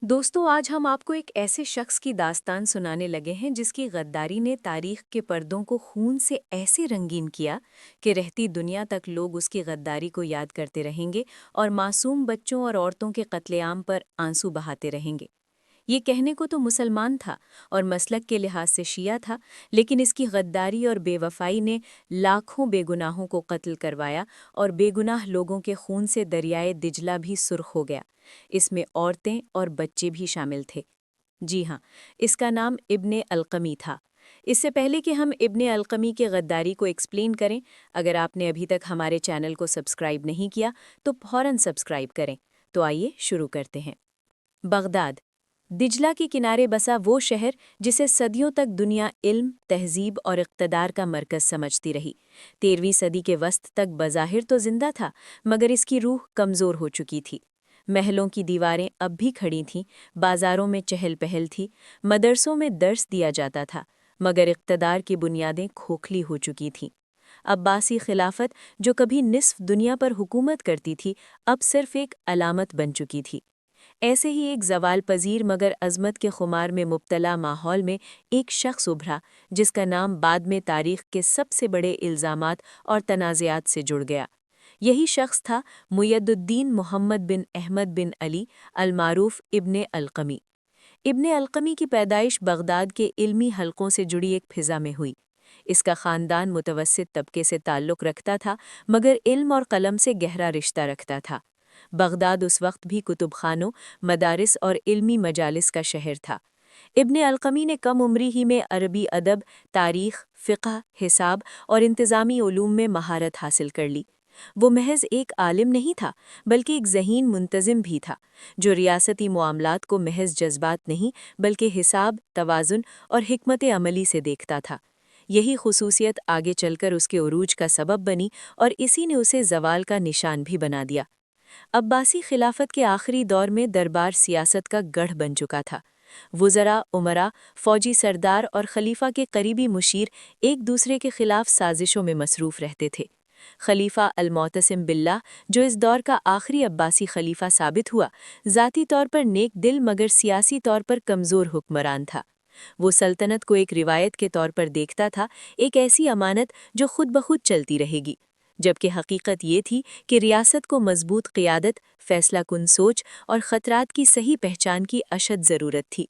دوستو آج ہم آپ کو ایک ایسے شخص کی داستان سنانے لگے ہیں جس کی غداری نے تاریخ کے پردوں کو خون سے ایسے رنگین کیا کہ رہتی دنیا تک لوگ اس کی غداری کو یاد کرتے رہیں گے اور معصوم بچوں اور عورتوں کے قتل عام پر آنسو بہاتے رہیں گے۔ یہ کہنے کو تو مسلمان تھا اور مسلک کے لحاظ سے شیعہ تھا، لیکن اس کی غداری اور بے وفائی نے لاکھوں بے گناہوں کو قتل کروایا اور بے گناہ لوگوں کے خون سے دریائے دجلہ بھی سرخ ہو گیا۔ اس میں عورتیں اور بچے بھی شامل تھے۔ جی ہاں، اس کا نام ابن القمی تھا۔ اس سے پہلے کہ ہم ابن القمی کے غداری کو ایکسپلین کریں، اگر آپ نے ابھی تک ہمارے چینل کو سبسکرائب نہیں کیا تو فوراً سبسکرائب کریں۔ تو آئیے شروع کرتے ہیں۔ بغداد، دجلہ کے کنارے بسا وہ شہر جسے صدیوں تک دنیا علم، تہذیب اور اقتدار کا مرکز سمجھتی رہی۔ 13ویں صدی کے وسط تک بظاہر تو زندہ تھا، مگر اس کی روح کمزور ہو چکی تھی۔ محلوں کی دیواریں اب بھی کھڑی تھیں، بازاروں میں چہل پہل تھی، مدرسوں میں درس دیا جاتا تھا، مگر اقتدار کی بنیادیں کھوکھلی ہو چکی تھیں۔ عباسی خلافت جو کبھی نصف دنیا پر حکومت کرتی تھی، اب صرف ایک علامت بن چکی تھی۔ ایسے ہی ایک زوال پذیر مگر عظمت کے خمار میں مبتلا ماحول میں ایک شخص ابھرا جس کا نام بعد میں تاریخ کے سب سے بڑے الزامات اور تنازعات سے جڑ گیا۔ یہی شخص تھا مید الدین محمد بن احمد بن علی المعروف ابن القمی۔ ابن القمی کی پیدائش بغداد کے علمی حلقوں سے جڑی ایک فضا میں ہوئی۔ اس کا خاندان متوسط طبقے سے تعلق رکھتا تھا، مگر علم اور قلم سے گہرا رشتہ رکھتا تھا۔ بغداد اس وقت بھی کتب خانوں، مدارس اور علمی مجالس کا شہر تھا۔ ابن القمی نے کم عمری ہی میں عربی ادب، تاریخ، فقہ، حساب اور انتظامی علوم میں مہارت حاصل کر لی۔ وہ محض ایک عالم نہیں تھا، بلکہ ایک ذہین منتظم بھی تھا، جو ریاستی معاملات کو محض جذبات نہیں بلکہ حساب، توازن اور حکمت عملی سے دیکھتا تھا۔ یہی خصوصیت آگے چل کر اس کے عروج کا سبب بنی اور اسی نے اسے زوال کا نشان بھی بنا دیا۔ عباسی خلافت کے آخری دور میں دربار سیاست کا گڑھ بن چکا تھا۔ وزراء، امراء، فوجی سردار اور خلیفہ کے قریبی مشیر ایک دوسرے کے خلاف سازشوں میں مصروف رہتے تھے۔ خلیفہ المعتصم باللہ، جو اس دور کا آخری عباسی خلیفہ ثابت ہوا، ذاتی طور پر نیک دل مگر سیاسی طور پر کمزور حکمران تھا۔ وہ سلطنت کو ایک روایت کے طور پر دیکھتا تھا، ایک ایسی امانت جو خود بخود چلتی رہے گی، جبکہ حقیقت یہ تھی کہ ریاست کو مضبوط قیادت، فیصلہ کن سوچ اور خطرات کی صحیح پہچان کی اشد ضرورت تھی۔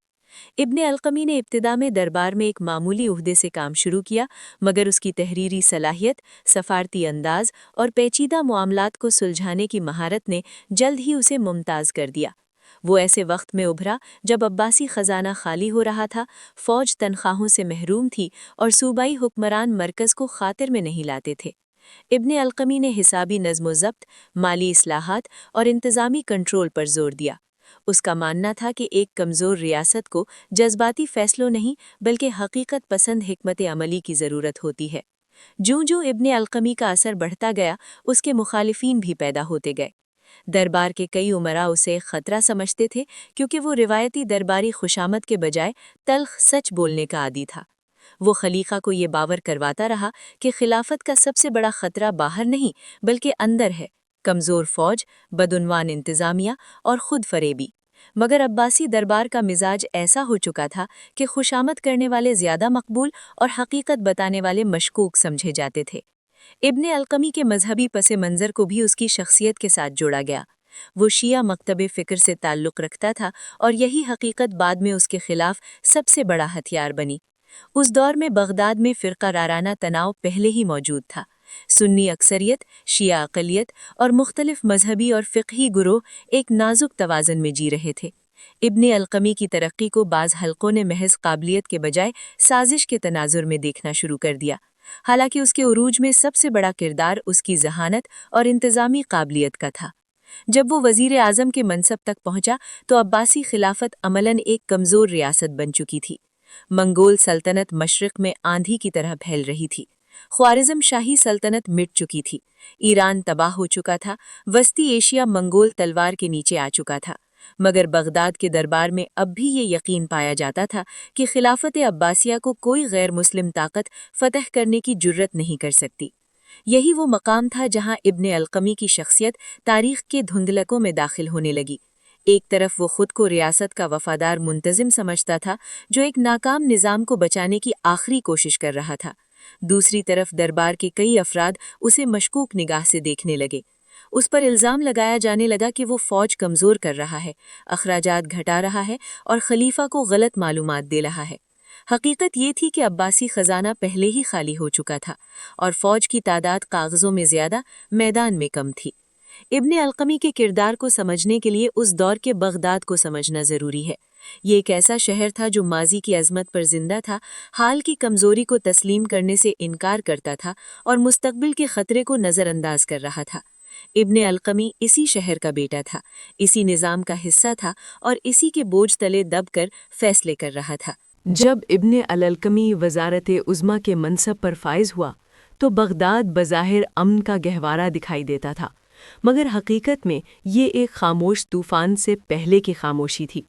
ابن القمی نے ابتدا میں دربار میں ایک معمولی عہدے سے کام شروع کیا، مگر اس کی تحریری صلاحیت، سفارتی انداز اور پیچیدہ معاملات کو سلجھانے کی مہارت نے جلد ہی اسے ممتاز کر دیا۔ وہ ایسے وقت میں ابھرا جب عباسی خزانہ خالی ہو رہا تھا، فوج تنخواہوں سے محروم تھی اور صوبائی حکمران مرکز کو خاطر میں نہیں لاتے تھے۔ ابن القمی نے حسابی نظم و ضبط، مالی اصلاحات اور انتظامی کنٹرول پر زور دیا۔ اس کا ماننا تھا کہ ایک کمزور ریاست کو جذباتی فیصلوں نہیں بلکہ حقیقت پسند حکمت عملی کی ضرورت ہوتی ہے۔ جوں جوں ابن القمی کا اثر بڑھتا گیا، اس کے مخالفین بھی پیدا ہوتے گئے۔ دربار کے کئی امراء اسے خطرہ سمجھتے تھے، کیونکہ وہ روایتی درباری خوشامد کے بجائے تلخ سچ بولنے کا عادی تھا۔ وہ خلیفہ کو یہ باور کرواتا رہا کہ خلافت کا سب سے بڑا خطرہ باہر نہیں بلکہ اندر ہے، کمزور فوج، بدعنوان انتظامیہ اور خود فریبی۔ مگر عباسی دربار کا مزاج ایسا ہو چکا تھا کہ خوشامد کرنے والے زیادہ مقبول اور حقیقت بتانے والے مشکوک سمجھے جاتے تھے۔ ابن القمی کے مذہبی پس منظر کو بھی اس کی شخصیت کے ساتھ جوڑا گیا۔ وہ شیعہ مکتب فکر سے تعلق رکھتا تھا اور یہی حقیقت بعد میں اس کے خلاف سب سے بڑا ہتھیار بنی۔ اس دور میں بغداد میں فرقہ وارانہ تناؤ پہلے ہی موجود تھا۔ سنی اکثریت، شیعہ اقلیت اور مختلف مذہبی اور فقہی گروہ ایک نازک توازن میں جی رہے تھے۔ ابن القمی کی ترقی کو بعض حلقوں نے محض قابلیت کے بجائے سازش کے تناظر میں دیکھنا شروع کر دیا، حالانکہ اس کے عروج میں سب سے بڑا کردار اس کی ذہانت اور انتظامی قابلیت کا تھا۔ جب وہ وزیر اعظم کے منصب تک پہنچا تو عباسی خلافت عملاً ایک کمزور ریاست بن چکی تھی۔ منگول سلطنت مشرق میں آندھی کی طرح پھیل رہی تھی، خوارزم شاہی سلطنت مٹ چکی تھی، ایران تباہ ہو چکا تھا، وسطی ایشیا منگول تلوار کے نیچے آ چکا تھا، مگر بغداد کے دربار میں اب بھی یہ یقین پایا جاتا تھا کہ خلافت عباسیہ کو کوئی غیر مسلم طاقت فتح کرنے کی جرت نہیں کر سکتی۔ یہی وہ مقام تھا جہاں ابن القمی کی شخصیت تاریخ کے دھندلکوں میں داخل ہونے لگی۔ ایک طرف وہ خود کو ریاست کا وفادار منتظم سمجھتا تھا جو ایک ناکام نظام کو بچانے کی آخری کوشش کر رہا تھا، دوسری طرف دربار کے کئی افراد اسے مشکوک نگاہ سے دیکھنے لگے۔ اس پر الزام لگایا جانے لگا کہ وہ فوج کمزور کر رہا ہے، اخراجات گھٹا رہا ہے اور خلیفہ کو غلط معلومات دے رہا ہے۔ حقیقت یہ تھی کہ عباسی خزانہ پہلے ہی خالی ہو چکا تھا اور فوج کی تعداد کاغذوں میں زیادہ، میدان میں کم تھی۔ ابن القمی کے کردار کو سمجھنے کے لیے اس دور کے بغداد کو سمجھنا ضروری ہے۔ یہ ایک ایسا شہر تھا جو ماضی کی عظمت پر زندہ تھا، حال کی کمزوری کو تسلیم کرنے سے انکار کرتا تھا اور مستقبل کے خطرے کو نظر انداز کر رہا تھا۔ ابن القمی اسی شہر کا بیٹا تھا، اسی نظام کا حصہ تھا اور اسی کے بوجھ تلے دب کر فیصلے کر رہا تھا۔ جب ابن القمی وزارت عظمیٰ کے منصب پر فائز ہوا تو بغداد بظاہر امن کا گہوارہ دکھائی دیتا تھا، مگر حقیقت میں یہ ایک خاموش طوفان سے پہلے کی خاموشی تھی۔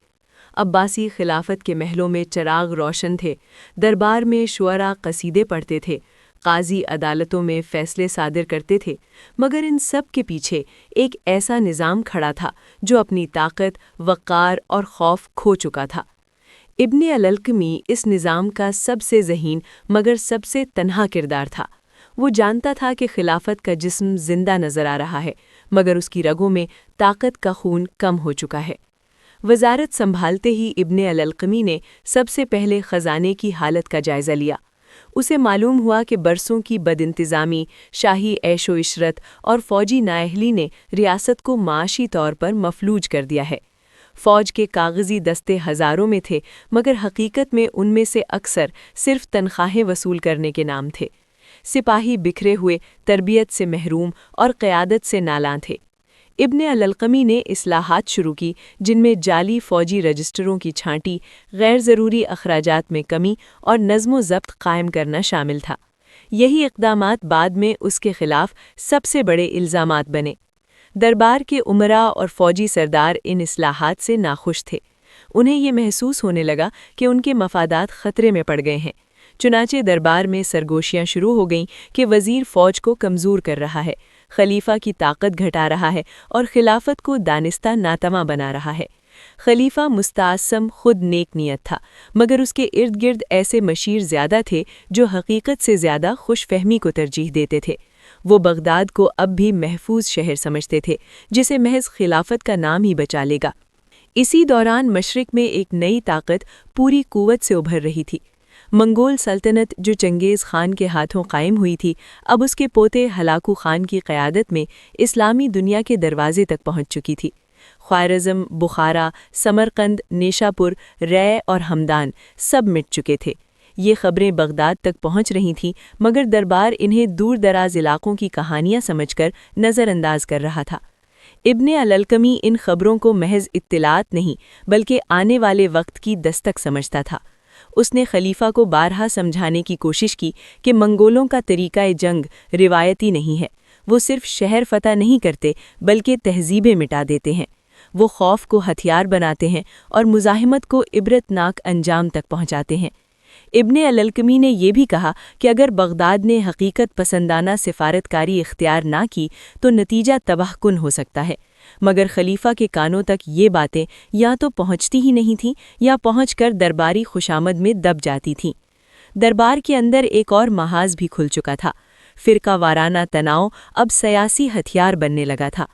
عباسی خلافت کے محلوں میں چراغ روشن تھے، دربار میں شعراء قصیدے پڑھتے تھے، قاضی عدالتوں میں فیصلے صادر کرتے تھے، مگر ان سب کے پیچھے ایک ایسا نظام کھڑا تھا جو اپنی طاقت، وقار اور خوف کھو چکا تھا۔ ابن القمی اس نظام کا سب سے ذہین مگر سب سے تنہا کردار تھا۔ وہ جانتا تھا کہ خلافت کا جسم زندہ نظر آ رہا ہے، مگر اس کی رگوں میں طاقت کا خون کم ہو چکا ہے۔ وزارت سنبھالتے ہی ابن القمی نے سب سے پہلے خزانے کی حالت کا جائزہ لیا۔ اسے معلوم ہوا کہ برسوں کی بد انتظامی، شاہی عیش و عشرت اور فوجی نااہلی نے ریاست کو معاشی طور پر مفلوج کر دیا ہے۔ فوج کے کاغذی دستے ہزاروں میں تھے، مگر حقیقت میں ان میں سے اکثر صرف تنخواہیں وصول کرنے کے نام تھے۔ سپاہی بکھرے ہوئے، تربیت سے محروم اور قیادت سے نالاں تھے۔ ابن القمی نے اصلاحات شروع کی جن میں جعلی فوجی رجسٹروں کی چھانٹی، غیر ضروری اخراجات میں کمی اور نظم و ضبط قائم کرنا شامل تھا۔ یہی اقدامات بعد میں اس کے خلاف سب سے بڑے الزامات بنے۔ دربار کے امراء اور فوجی سردار ان اصلاحات سے ناخوش تھے۔ انہیں یہ محسوس ہونے لگا کہ ان کے مفادات خطرے میں پڑ گئے ہیں۔ چنانچہ دربار میں سرگوشیاں شروع ہو گئیں کہ وزیر فوج کو کمزور کر رہا ہے، خلیفہ کی طاقت گھٹا رہا ہے اور خلافت کو دانستہ ناتواں بنا رہا ہے۔ خلیفہ مستعصم خود نیک نیت تھا، مگر اس کے ارد گرد ایسے مشیر زیادہ تھے جو حقیقت سے زیادہ خوش فہمی کو ترجیح دیتے تھے۔ وہ بغداد کو اب بھی محفوظ شہر سمجھتے تھے جسے محض خلافت کا نام ہی بچا لے گا۔ اسی دوران مشرق میں ایک نئی طاقت پوری قوت سے ابھر رہی تھی۔ منگول سلطنت جو چنگیز خان کے ہاتھوں قائم ہوئی تھی، اب اس کے پوتے ہلاکو خان کی قیادت میں اسلامی دنیا کے دروازے تک پہنچ چکی تھی۔ خوارزم، بخارا، سمرقند، نیشاپور، رے اور ہمدان سب مٹ چکے تھے۔ یہ خبریں بغداد تک پہنچ رہی تھیں، مگر دربار انہیں دور دراز علاقوں کی کہانیاں سمجھ کر نظر انداز کر رہا تھا۔ ابن القمی ان خبروں کو محض اطلاعات نہیں بلکہ آنے والے وقت کی دستک سمجھتا تھا۔ اس نے خلیفہ کو بارہا سمجھانے کی کوشش کی کہ منگولوں کا طریقہ جنگ روایتی نہیں ہے، وہ صرف شہر فتح نہیں کرتے بلکہ تہذیبیں مٹا دیتے ہیں۔ وہ خوف کو ہتھیار بناتے ہیں اور مزاحمت کو عبرتناک انجام تک پہنچاتے ہیں۔ ابن القمی نے یہ بھی کہا کہ اگر بغداد نے حقیقت پسندانہ سفارتکاری اختیار نہ کی تو نتیجہ تباہ کن ہو سکتا ہے، مگر خلیفہ کے کانوں تک یہ باتیں یا تو پہنچتی ہی نہیں تھیں یا پہنچ کر درباری خوشامد میں دب جاتی تھیں۔ دربار کے اندر ایک اور محاذ بھی کھل چکا تھا۔ فرقہ وارانہ تناؤ اب سیاسی ہتھیار بننے لگا تھا۔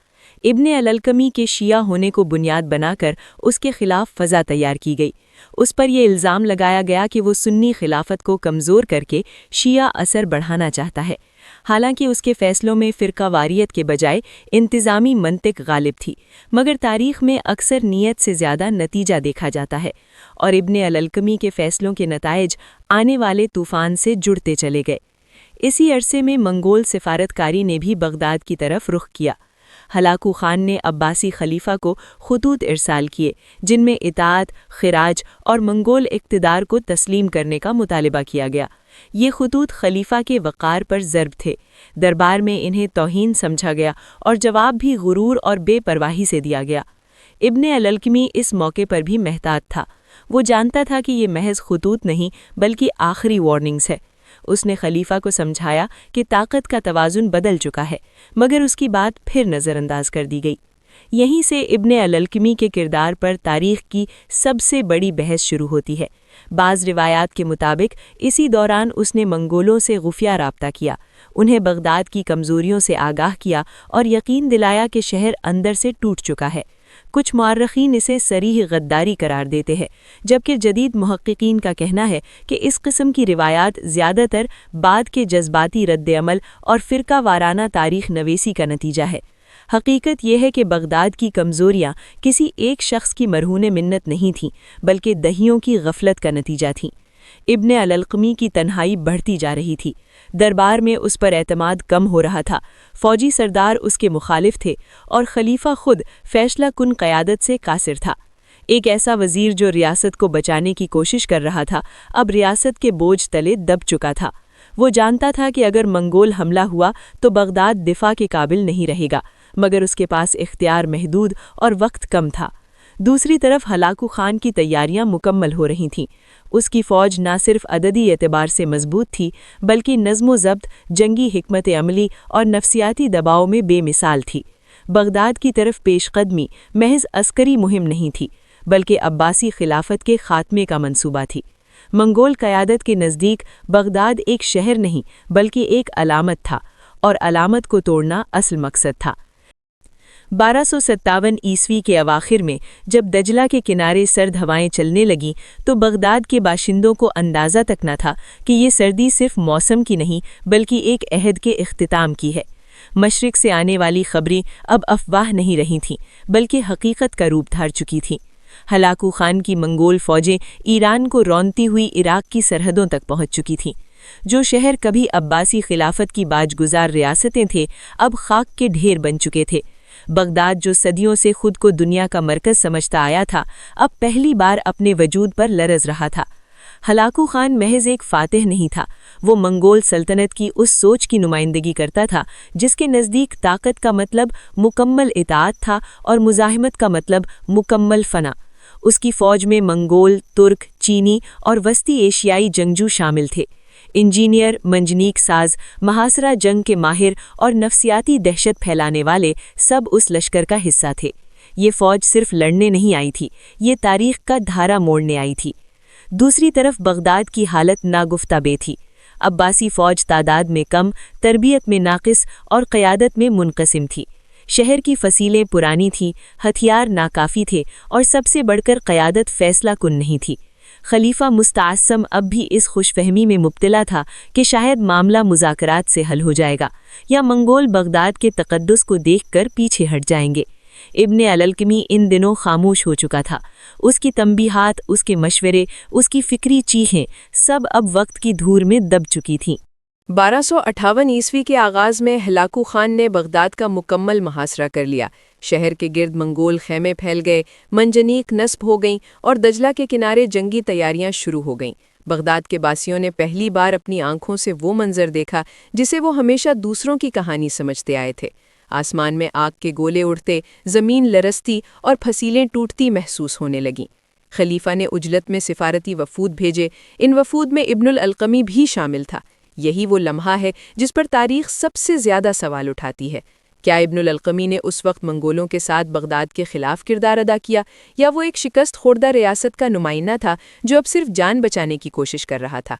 ابن القمی کے شیعہ ہونے کو بنیاد بنا کر اس کے خلاف فضا تیار کی گئی۔ اس پر یہ الزام لگایا گیا کہ وہ سنی خلافت کو کمزور کر کے شیعہ اثر بڑھانا چاہتا ہے۔ حالانکہ اس کے فیصلوں میں فرقہ واریت کے بجائے انتظامی منطق غالب تھی، مگر تاریخ میں اکثر نیت سے زیادہ نتیجہ دیکھا جاتا ہے، اور ابن القمی کے فیصلوں کے نتائج آنے والے طوفان سے جڑتے چلے گئے۔ اسی عرصے میں منگول سفارتکاری نے بھی بغداد کی طرف رخ کیا۔ ہلاکو خان نے عباسی خلیفہ کو خطوط ارسال کیے جن میں اطاعت، خراج اور منگول اقتدار کو تسلیم کرنے کا مطالبہ کیا گیا۔ یہ خطوط خلیفہ کے وقار پر ضرب تھے، دربار میں انہیں توہین سمجھا گیا اور جواب بھی غرور اور بے پرواہی سے دیا گیا۔ ابن القمی اس موقع پر بھی محتاط تھا۔ وہ جانتا تھا کہ یہ محض خطوط نہیں بلکہ آخری وارننگز ہے۔ اس نے خلیفہ کو سمجھایا کہ طاقت کا توازن بدل چکا ہے، مگر اس کی بات پھر نظر انداز کر دی گئی۔ یہیں سے ابن الالکمی کے کردار پر تاریخ کی سب سے بڑی بحث شروع ہوتی ہے۔ بعض روایات کے مطابق اسی دوران اس نے منگولوں سے خفیہ رابطہ کیا، انہیں بغداد کی کمزوریوں سے آگاہ کیا اور یقین دلایا کہ شہر اندر سے ٹوٹ چکا ہے۔ کچھ مورخین اسے صریح غداری قرار دیتے ہیں، جبکہ جدید محققین کا کہنا ہے کہ اس قسم کی روایات زیادہ تر بعد کے جذباتی رد عمل اور فرقہ وارانہ تاریخ نویسی کا نتیجہ ہے۔ حقیقت یہ ہے کہ بغداد کی کمزوریاں کسی ایک شخص کی مرہون منت نہیں تھیں، بلکہ دہیوں کی غفلت کا نتیجہ تھیں۔ ابن الالقمی کی تنہائی بڑھتی جا رہی تھی، دربار میں اس پر اعتماد کم ہو رہا تھا، فوجی سردار اس کے مخالف تھے اور خلیفہ خود فیصلہ کن قیادت سے قاصر تھا۔ ایک ایسا وزیر جو ریاست کو بچانے کی کوشش کر رہا تھا، اب ریاست کے بوجھ تلے دب چکا تھا۔ وہ جانتا تھا کہ اگر منگول حملہ ہوا تو بغداد دفاع کے قابل نہیں رہے گا، مگر اس کے پاس اختیار محدود اور وقت کم تھا۔ دوسری طرف ہلاکو خان کی تیاریاں مکمل ہو رہی تھیں۔ اس کی فوج نہ صرف عددی اعتبار سے مضبوط تھی، بلکہ نظم و ضبط، جنگی حکمت عملی اور نفسیاتی دباؤ میں بے مثال تھی۔ بغداد کی طرف پیش قدمی محض عسکری مہم نہیں تھی، بلکہ عباسی خلافت کے خاتمے کا منصوبہ تھی۔ منگول قیادت کے نزدیک بغداد ایک شہر نہیں بلکہ ایک علامت تھا، اور علامت کو توڑنا اصل مقصد تھا۔ 1257 عیسوی کے اواخر میں جب دجلہ کے کنارے سرد ہوائیں چلنے لگیں تو بغداد کے باشندوں کو اندازہ تک نہ تھا کہ یہ سردی صرف موسم کی نہیں بلکہ ایک عہد کے اختتام کی ہے۔ مشرق سے آنے والی خبریں اب افواہ نہیں رہی تھیں بلکہ حقیقت کا روپ دھار چکی تھیں۔ ہلاکو خان کی منگول فوجیں ایران کو رونتی ہوئی عراق کی سرحدوں تک پہنچ چکی تھیں۔ جو شہر کبھی عباسی خلافت کی باج گزار ریاستیں تھے، اب خاک کے ڈھیر بن چکے تھے۔ بغداد جو صدیوں سے خود کو دنیا کا مرکز سمجھتا آیا تھا، اب پہلی بار اپنے وجود پر لرز رہا تھا۔ ہلاکو خان محض ایک فاتح نہیں تھا، وہ منگول سلطنت کی اس سوچ کی نمائندگی کرتا تھا جس کے نزدیک طاقت کا مطلب مکمل اطاعت تھا اور مزاحمت کا مطلب مکمل فنا۔ اس کی فوج میں منگول، ترک، چینی اور وسطی ایشیائی جنگجو شامل تھے۔ انجینئر، منجنیق ساز، محاصرہ جنگ کے ماہر اور نفسیاتی دہشت پھیلانے والے سب اس لشکر کا حصہ تھے۔ یہ فوج صرف لڑنے نہیں آئی تھی، یہ تاریخ کا دھارا موڑنے آئی تھی۔ دوسری طرف بغداد کی حالت ناگفتہ بے تھی۔ عباسی فوج تعداد میں کم، تربیت میں ناقص اور قیادت میں منقسم تھی۔ شہر کی فصیلیں پرانی تھیں، ہتھیار ناکافی تھے اور سب سے بڑھ کر قیادت فیصلہ کن نہیں تھی۔ خلیفہ مستعصم اب بھی اس خوش فہمی میں مبتلا تھا کہ شاید معاملہ مذاکرات سے حل ہو جائے گا یا منگول بغداد کے تقدس کو دیکھ کر پیچھے ہٹ جائیں گے۔ ابن الالکمی ان دنوں خاموش ہو چکا تھا۔ اس کی تنبیہات، اس کے مشورے، اس کی فکری چیخیں سب اب وقت کی دھور میں دب چکی تھیں۔ 1258 عیسوی کے آغاز میں ہلاکو خان نے بغداد کا مکمل محاصرہ کر لیا۔ شہر کے گرد منگول خیمے پھیل گئے، منجنیق نصب ہو گئیں اور دجلہ کے کنارے جنگی تیاریاں شروع ہو گئیں۔ بغداد کے باسیوں نے پہلی بار اپنی آنکھوں سے وہ منظر دیکھا جسے وہ ہمیشہ دوسروں کی کہانی سمجھتے آئے تھے۔ آسمان میں آگ کے گولے اڑتے، زمین لرزتی اور فصیلیں ٹوٹتی محسوس ہونے لگیں۔ خلیفہ نے عجلت میں سفارتی وفود بھیجے، ان وفود میں ابن الالقمی بھی شامل تھا۔ یہی وہ لمحہ ہے جس پر تاریخ سب سے زیادہ سوال اٹھاتی ہے۔ کیا ابن الالقمی نے اس وقت منگولوں کے ساتھ بغداد کے خلاف کردار ادا کیا، یا وہ ایک شکست خوردہ ریاست کا نمائندہ تھا جو اب صرف جان بچانے کی کوشش کر رہا تھا؟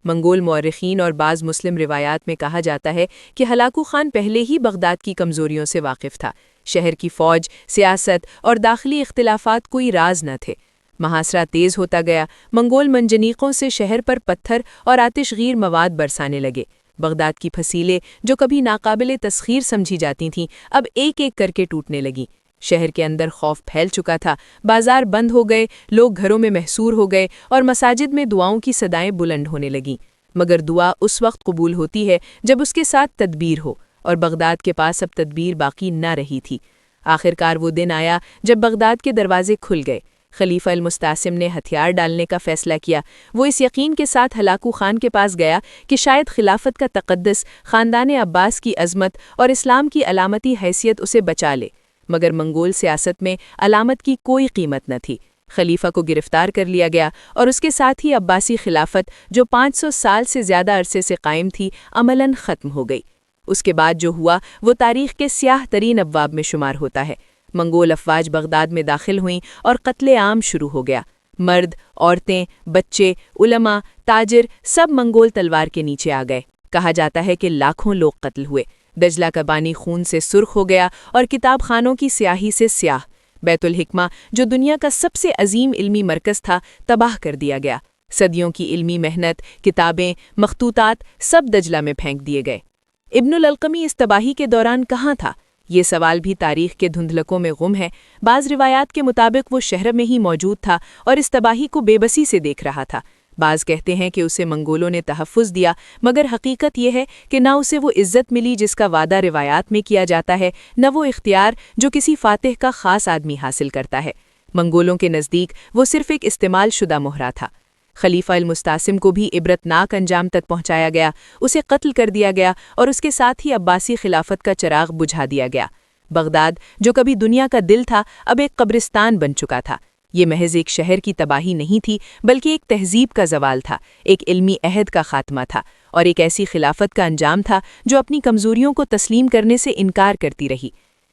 منگول مورخین اور بعض مسلم روایات میں کہا جاتا ہے کہ ہلاکو خان پہلے ہی بغداد کی کمزوریوں سے واقف تھا۔ شہر کی فوج، سیاست اور داخلی اختلافات کوئی راز نہ تھے۔ محاصرہ تیز ہوتا گیا، منگول منجنیقوں سے شہر پر پتھر اور آتش غیر مواد برسانے لگے۔ بغداد کی فصیلیں جو کبھی ناقابل تسخیر سمجھی جاتی تھیں، اب ایک ایک کر کے ٹوٹنے لگیں۔ شہر کے اندر خوف پھیل چکا تھا، بازار بند ہو گئے، لوگ گھروں میں محصور ہو گئے اور مساجد میں دعاؤں کی صدائیں بلند ہونے لگیں۔ مگر دعا اس وقت قبول ہوتی ہے جب اس کے ساتھ تدبیر ہو، اور بغداد کے پاس اب تدبیر باقی نہ رہی تھی۔ آخرکار وہ دن آیا جب بغداد کے دروازے کھل گئے۔ خلیفہ المستعصم نے ہتھیار ڈالنے کا فیصلہ کیا۔ وہ اس یقین کے ساتھ ہلاکو خان کے پاس گیا کہ شاید خلافت کا تقدس، خاندان عباس کی عظمت اور اسلام کی علامتی حیثیت اسے بچا لے، مگر منگول سیاست میں علامت کی کوئی قیمت نہ تھی۔ خلیفہ کو گرفتار کر لیا گیا اور اس کے ساتھ ہی عباسی خلافت جو 500 سال سے زیادہ عرصے سے قائم تھی، عملاً ختم ہو گئی۔ اس کے بعد جو ہوا وہ تاریخ کے سیاہ ترین ابواب میں شمار ہوتا ہے۔ منگول افواج بغداد میں داخل ہوئیں اور قتل عام شروع ہو گیا۔ مرد، عورتیں، بچے، علماء، تاجر سب منگول تلوار کے نیچے آ گئے۔ کہا جاتا ہے کہ لاکھوں لوگ قتل ہوئے۔ دجلہ کا پانی خون سے سرخ ہو گیا اور کتاب خانوں کی سیاہی سے سیاہ۔ بیت الحکمہ، جو دنیا کا سب سے عظیم علمی مرکز تھا، تباہ کر دیا گیا۔ صدیوں کی علمی محنت، کتابیں، مخطوطات سب دجلہ میں پھینک دیے گئے۔ ابن الالقمی اس تباہی کے دوران کہاں تھا؟ یہ سوال بھی تاریخ کے دھندلکوں میں گم ہے۔ بعض روایات کے مطابق وہ شہر میں ہی موجود تھا اور اس تباہی کو بے بسی سے دیکھ رہا تھا۔ بعض کہتے ہیں کہ اسے منگولوں نے تحفظ دیا، مگر حقیقت یہ ہے کہ نہ اسے وہ عزت ملی جس کا وعدہ روایات میں کیا جاتا ہے، نہ وہ اختیار جو کسی فاتح کا خاص آدمی حاصل کرتا ہے۔ منگولوں کے نزدیک وہ صرف ایک استعمال شدہ مہرہ تھا۔ خلیفہ المستعصم کو بھی عبرتناک انجام تک پہنچایا گیا، اسے قتل کر دیا گیا اور اس کے ساتھ ہی عباسی خلافت کا چراغ بجھا دیا گیا۔ بغداد، جو کبھی دنیا کا دل تھا، اب ایک قبرستان بن چکا تھا۔ یہ محض ایک شہر کی تباہی نہیں تھی، بلکہ ایک تہذیب کا زوال تھا، ایک علمی عہد کا خاتمہ تھا، اور ایک ایسی خلافت کا انجام تھا جو اپنی کمزوریوں کو تسلیم کرنے سے انکار کرتی رہی۔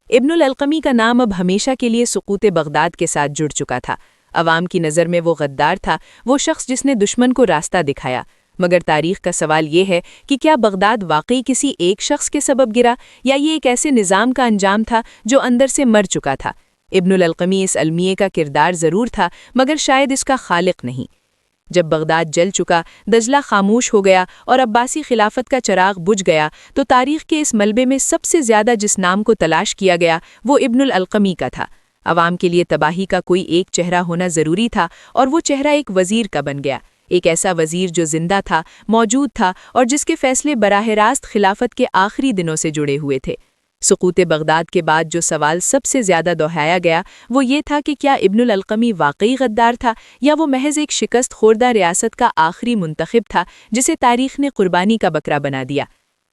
ابن الالقمی کا نام اب ہمیشہ کے لیے سقوط بغداد کے ساتھ جڑ چکا تھا۔ عوام کی نظر میں وہ غدار تھا، وہ شخص جس نے دشمن کو راستہ دکھایا۔ مگر تاریخ کا سوال یہ ہے کہ کیا بغداد واقعی کسی ایک شخص کے سبب گرا، یا یہ ایک ایسے نظام کا انجام تھا جو اندر سے مر چکا تھا؟ ابن الالقمی اس المیے کا کردار ضرور تھا، مگر شاید اس کا خالق نہیں۔ جب بغداد جل چکا، دجلہ خاموش ہو گیا اور عباسی خلافت کا چراغ بجھ گیا، تو تاریخ کے اس ملبے میں سب سے زیادہ جس نام کو تلاش کیا گیا وہ ابن الالقمی کا تھا۔ عوام کے لیے تباہی کا کوئی ایک چہرہ ہونا ضروری تھا، اور وہ چہرہ ایک وزیر کا بن گیا، ایک ایسا وزیر جو زندہ تھا، موجود تھا، اور جس کے فیصلے براہ راست خلافت کے آخری دنوں سے جڑے ہوئے تھے۔ سقوط بغداد کے بعد جو سوال سب سے زیادہ دہرایا گیا وہ یہ تھا کہ کیا ابن الالقمی واقعی غدار تھا، یا وہ محض ایک شکست خوردہ ریاست کا آخری منتخب تھا جسے تاریخ نے قربانی کا بکرا بنا دیا۔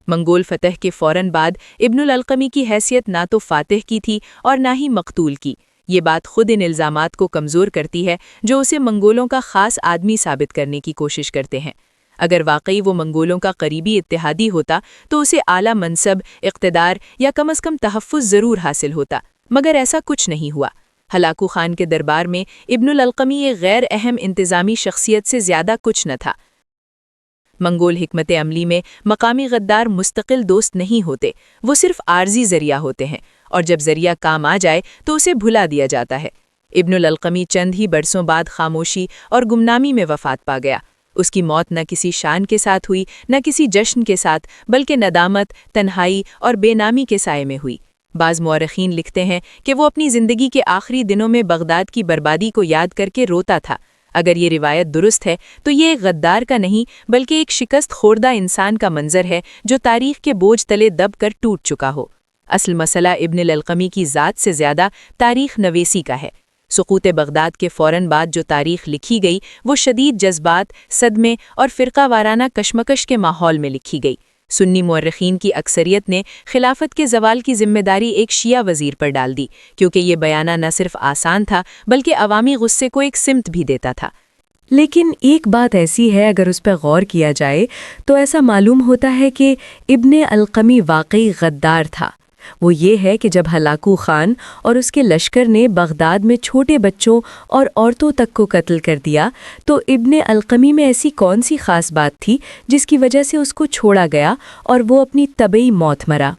منگول فتح کے فوراً بعد ابن الالقمی کی حیثیت نہ تو فاتح کی تھی اور نہ ہی مقتول کی۔ یہ بات خود ان الزامات کو کمزور کرتی ہے جو اسے منگولوں کا خاص آدمی ثابت کرنے کی کوشش کرتے ہیں۔ اگر واقعی وہ منگولوں کا قریبی اتحادی ہوتا تو اسے اعلیٰ منصب، اقتدار یا کم از کم تحفظ ضرور حاصل ہوتا، مگر ایسا کچھ نہیں ہوا۔ ہلاکو خان کے دربار میں ابن الالقمی ایک غیر اہم انتظامی شخصیت سے زیادہ کچھ نہ تھا۔ منگول حکمت عملی میں مقامی غدار مستقل دوست نہیں ہوتے، وہ صرف عارضی ذریعہ ہوتے ہیں، اور جب ذریعہ کام آ جائے تو اسے بھلا دیا جاتا ہے۔ ابن الالقمی چند ہی برسوں بعد خاموشی اور گمنامی میں وفات پا گیا۔ اس کی موت نہ کسی شان کے ساتھ ہوئی، نہ کسی جشن کے ساتھ، بلکہ ندامت، تنہائی اور بے نامی کے سائے میں ہوئی۔ بعض مورخین لکھتے ہیں کہ وہ اپنی زندگی کے آخری دنوں میں بغداد کی بربادی کو یاد کر کے روتا تھا۔ اگر یہ روایت درست ہے تو یہ ایک غدار کا نہیں بلکہ ایک شکست خوردہ انسان کا منظر ہے جو تاریخ کے بوجھ تلے دب کر ٹوٹ چکا ہو۔ اصل مسئلہ ابن الالقمی کی ذات سے زیادہ تاریخ نویسی کا ہے۔ سقوط بغداد کے فوراً بعد جو تاریخ لکھی گئی وہ شدید جذبات، صدمے اور فرقہ وارانہ کشمکش کے ماحول میں لکھی گئی۔ سنی مورخین کی اکثریت نے خلافت کے زوال کی ذمہ داری ایک شیعہ وزیر پر ڈال دی، کیونکہ یہ بیانہ نہ صرف آسان تھا بلکہ عوامی غصے کو ایک سمت بھی دیتا تھا۔ لیکن ایک بات ایسی ہے، اگر اس پر غور کیا جائے تو ایسا معلوم ہوتا ہے کہ ابن القمی واقعی غدار تھا۔ وہ یہ ہے کہ جب ہلاکو خان اور اس کے لشکر نے بغداد میں چھوٹے بچوں اور عورتوں تک کو قتل کر دیا تو ابن القمی میں ایسی کون سی خاص بات تھی جس کی وجہ سے اس کو چھوڑا گیا اور وہ اپنی طبعی موت مرا؟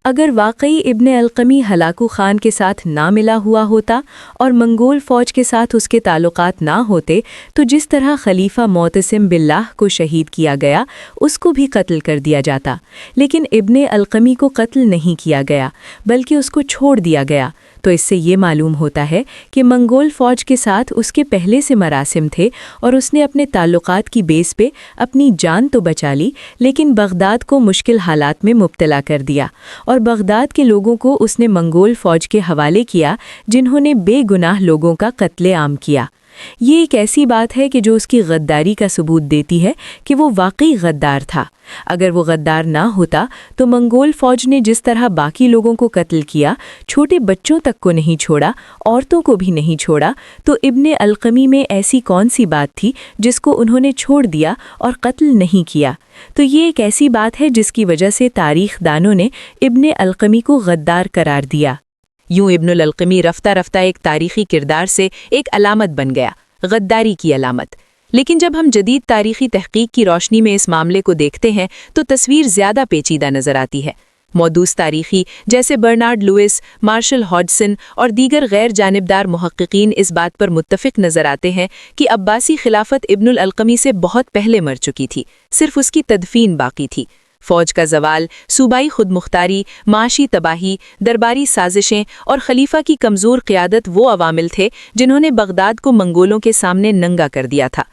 اگر واقعی ابن القمی ہلاکو خان کے ساتھ نہ ملا ہوا ہوتا اور منگول فوج کے ساتھ اس کے تعلقات نہ ہوتے تو جس طرح خلیفہ معتصم باللہ کو شہید کیا گیا اس کو بھی قتل کر دیا جاتا، لیکن ابن القمی کو قتل نہیں کیا گیا بلکہ اس کو چھوڑ دیا گیا۔ تو اس سے یہ معلوم ہوتا ہے کہ منگول فوج کے ساتھ اس کے پہلے سے مراسم تھے اور اس نے اپنے تعلقات کی بیس پہ اپنی جان تو بچا لی، لیکن بغداد کو مشکل حالات میں مبتلا کر دیا، اور بغداد کے لوگوں کو اس نے منگول فوج کے حوالے کیا جنہوں نے بے گناہ لوگوں کا قتل عام کیا۔ یہ ایک ایسی بات ہے کہ جو اس کی غداری کا ثبوت دیتی ہے کہ وہ واقعی غدار تھا۔ اگر وہ غدار نہ ہوتا تو منگول فوج نے جس طرح باقی لوگوں کو قتل کیا، چھوٹے بچوں تک کو نہیں چھوڑا، عورتوں کو بھی نہیں چھوڑا، تو ابن القمی میں ایسی کون سی بات تھی جس کو انہوں نے چھوڑ دیا اور قتل نہیں کیا؟ تو یہ ایک ایسی بات ہے جس کی وجہ سے تاریخ دانوں نے ابن القمی کو غدار قرار دیا۔ یوں ابن الالقمی رفتہ رفتہ ایک تاریخی کردار سے ایک علامت بن گیا، غداری کی علامت۔ لیکن جب ہم جدید تاریخی تحقیق کی روشنی میں اس معاملے کو دیکھتے ہیں تو تصویر زیادہ پیچیدہ نظر آتی ہے۔ موضوع تاریخی جیسے برنارڈ لوئس، مارشل ہاڈسن اور دیگر غیر جانبدار محققین اس بات پر متفق نظر آتے ہیں کہ عباسی خلافت ابن الالقمی سے بہت پہلے مر چکی تھی، صرف اس کی تدفین باقی تھی۔ فوج کا زوال، صوبائی خود مختاری، معاشی تباہی، درباری سازشیں اور خلیفہ کی کمزور قیادت وہ عوامل تھے جنہوں نے بغداد کو منگولوں کے سامنے ننگا کر دیا تھا۔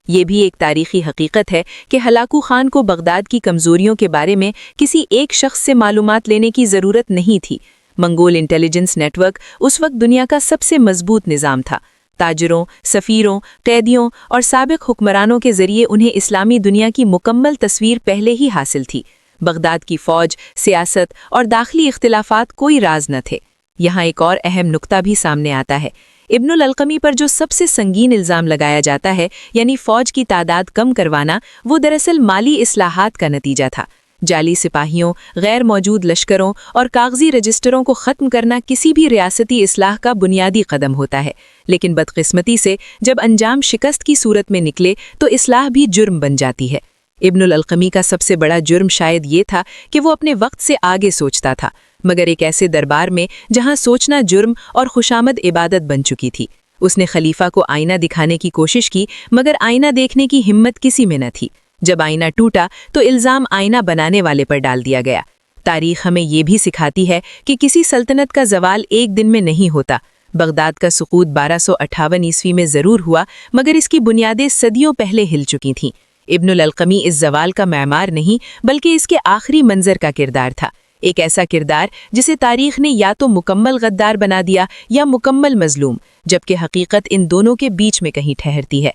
یہ بھی ایک تاریخی حقیقت ہے کہ ہلاکو خان کو بغداد کی کمزوریوں کے بارے میں کسی ایک شخص سے معلومات لینے کی ضرورت نہیں تھی۔ منگول انٹیلیجنس نیٹ ورک اس وقت دنیا کا سب سے مضبوط نظام تھا۔ تاجروں، سفیروں، قیدیوں اور سابق حکمرانوں کے ذریعے انہیں اسلامی دنیا کی مکمل تصویر پہلے ہی حاصل تھی۔ بغداد کی فوج، سیاست اور داخلی اختلافات کوئی راز نہ تھے۔ یہاں ایک اور اہم نقطہ بھی سامنے آتا ہے۔ ابن الالقمی پر جو سب سے سنگین الزام لگایا جاتا ہے، یعنی فوج کی تعداد کم کروانا، وہ دراصل مالی اصلاحات کا نتیجہ تھا۔ جعلی سپاہیوں، غیر موجود لشکروں اور کاغذی رجسٹروں کو ختم کرنا کسی بھی ریاستی اصلاح کا بنیادی قدم ہوتا ہے، لیکن بدقسمتی سے جب انجام شکست کی صورت میں نکلے تو اصلاح بھی جرم بن جاتی ہے۔ ابن الالقمی کا سب سے بڑا جرم شاید یہ تھا کہ وہ اپنے وقت سے آگے سوچتا تھا، مگر ایک ایسے دربار میں جہاں سوچنا جرم اور خوشامد عبادت بن چکی تھی۔ اس نے خلیفہ کو آئینہ دکھانے کی کوشش کی، مگر آئینہ دیکھنے کی ہمت کسی میں نہ تھی۔ جب آئینہ ٹوٹا تو الزام آئینہ بنانے والے پر ڈال دیا گیا۔ تاریخ ہمیں یہ بھی سکھاتی ہے کہ کسی سلطنت کا زوال ایک دن میں نہیں ہوتا۔ بغداد کا سقوط 1258 عیسوی میں ضرور ہوا، مگر اس کی بنیادیں صدیوں پہلے ہل چکی تھیں۔ ابن الالقمی اس زوال کا معمار نہیں بلکہ اس کے آخری منظر کا کردار تھا، ایک ایسا کردار جسے تاریخ نے یا تو مکمل غدار بنا دیا یا مکمل مظلوم، جبکہ حقیقت ان دونوں کے بیچ میں کہیں ٹھہرتی ہے۔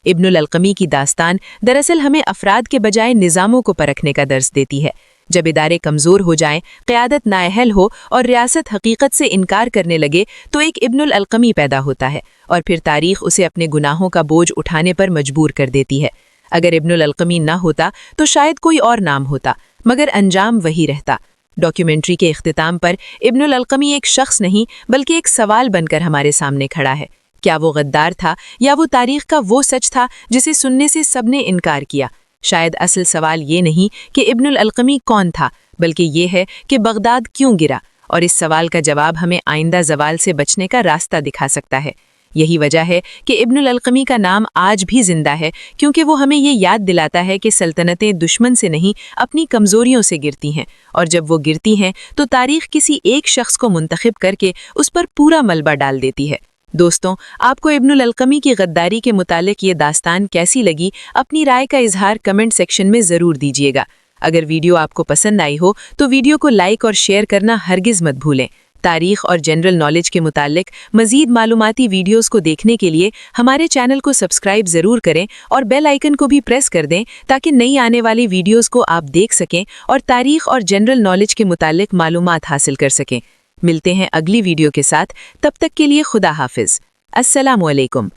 ابن الالقمی کی داستان دراصل ہمیں افراد کے بجائے نظاموں کو پرکھنے کا درس دیتی ہے۔ جب ادارے کمزور ہو جائیں، قیادت نااہل ہو اور ریاست حقیقت سے انکار کرنے لگے تو ایک ابن الالقمی پیدا ہوتا ہے، اور پھر تاریخ اسے اپنے گناہوں کا بوجھ اٹھانے پر مجبور کر دیتی ہے۔ اگر ابن الالقمی نہ ہوتا تو شاید کوئی اور نام ہوتا، مگر انجام وہی رہتا۔ ڈاکیومنٹری کے اختتام پر ابن الالقمی ایک شخص نہیں بلکہ ایک سوال بن کر ہمارے سامنے کھڑا ہے۔ کیا وہ غدار تھا یا وہ تاریخ کا وہ سچ تھا جسے سننے سے سب نے انکار کیا؟ شاید اصل سوال یہ نہیں کہ ابن الالقمی کون تھا، بلکہ یہ ہے کہ بغداد کیوں گرا، اور اس سوال کا جواب ہمیں آئندہ زوال سے بچنے کا راستہ دکھا سکتا ہے۔ یہی وجہ ہے کہ ابن الالقمی کا نام آج بھی زندہ ہے، کیونکہ وہ ہمیں یہ یاد دلاتا ہے کہ سلطنتیں دشمن سے نہیں اپنی کمزوریوں سے گرتی ہیں، اور جب وہ گرتی ہیں تو تاریخ کسی ایک شخص کو منتخب کر کے اس پر پورا ملبہ ڈال دیتی ہے۔ دوستوں، آپ کو ابن الالقمی کی غداری کے متعلق یہ داستان کیسی لگی؟ اپنی رائے کا اظہار کمنٹ سیکشن میں ضرور دیجیے گا۔ اگر ویڈیو آپ کو پسند آئی ہو تو ویڈیو کو لائک اور شیئر کرنا ہرگز مت بھولیں۔ تاریخ اور جنرل نالج کے متعلق مزید معلوماتی ویڈیوز کو دیکھنے کے لیے ہمارے چینل کو سبسکرائب ضرور کریں اور بیل آئیکن کو بھی پریس کر دیں تاکہ نئی آنے والی ویڈیوز کو آپ دیکھ سکیں اور تاریخ اور جنرل نالج کے متعلق معلومات حاصل کر سکیں۔ ملتے ہیں اگلی ویڈیو کے ساتھ، تب تک کے لیے خدا حافظ۔ السلام علیکم۔